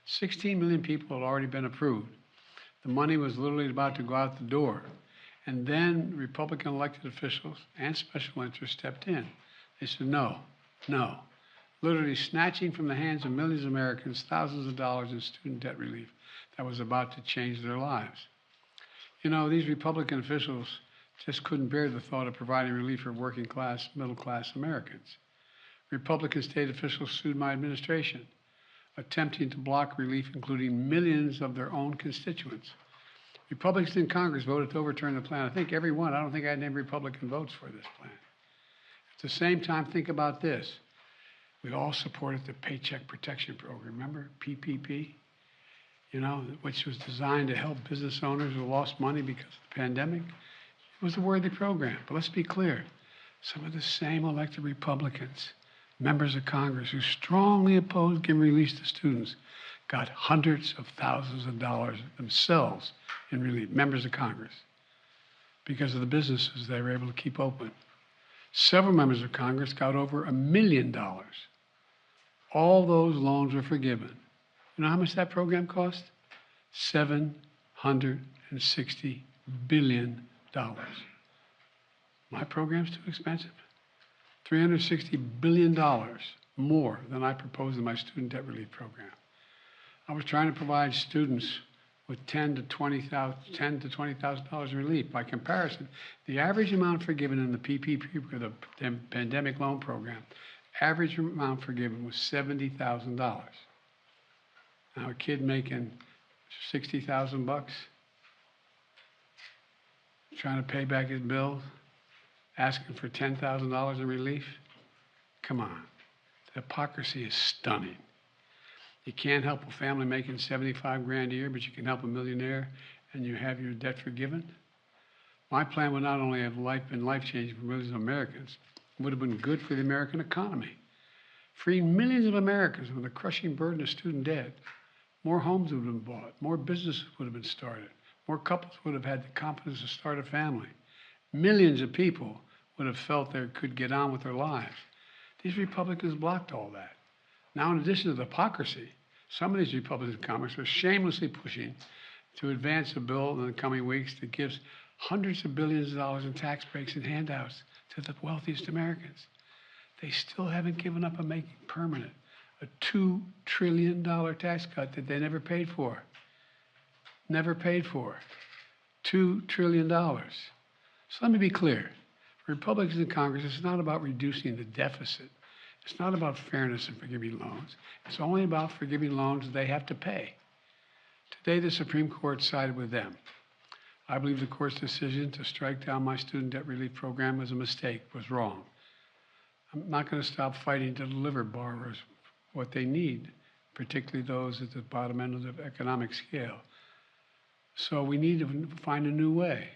16 million people had already been approved. The money was literally about to go out the door. And then Republican elected officials and special interests stepped in. They said, no, no. Literally snatching from the hands of millions of Americans thousands of dollars in student debt relief that was about to change their lives. You know, these Republican officials just couldn't bear the thought of providing relief for working class, middle class Americans. Republican state officials sued my administration, attempting to block relief, including millions of their own constituents. Republicans in Congress voted to overturn the plan. I think every one. I don't think I had any Republican votes for this plan. At the same time, think about this. We all supported the Paycheck Protection Program, remember? PPP, you know, which was designed to help business owners who lost money because of the pandemic. It was a worthy program. But let's be clear. Some of the same elected Republicans, members of Congress who strongly opposed giving relief to students, got hundreds of thousands of dollars themselves in relief, members of Congress, because of the businesses they were able to keep open. Several members of Congress got over $1 million. All those loans were forgiven. You know how much that program cost? $760 billion. My program's too expensive. $360 billion more than I proposed in my student debt relief program. I was trying to provide students with $10,000 to $20,000 in relief. By comparison, the average amount forgiven in the PPP, the pandemic loan program, average amount forgiven was $70,000. Now a kid making 60,000 bucks, trying to pay back his bills, asking for $10,000 in relief. Come on, the hypocrisy is stunning. You can't help a family making 75 grand a year, but you can help a millionaire and you have your debt forgiven. My plan would not only have been life-changing for millions of Americans, it would have been good for the American economy. Freeing millions of Americans from the crushing burden of student debt. More homes would have been bought, more businesses would have been started, more couples would have had the confidence to start a family. Millions of people would have felt they could get on with their lives. These Republicans blocked all that. Now, in addition to the hypocrisy, some of these Republicans in Congress are shamelessly pushing to advance a bill in the coming weeks that gives hundreds of billions of dollars in tax breaks and handouts to the wealthiest Americans. They still haven't given up on making permanent a $2 trillion tax cut that they never paid for. Never paid for. $2 trillion. So let me be clear. For Republicans in Congress, it's not about reducing the deficit. It's not about fairness in forgiving loans. It's only about forgiving loans they have to pay. Today, the Supreme Court sided with them. I believe the court's decision to strike down my student debt relief program was a mistake, was wrong. I'm not going to stop fighting to deliver borrowers what they need, particularly those at the bottom end of the economic scale. So we need to find a new way.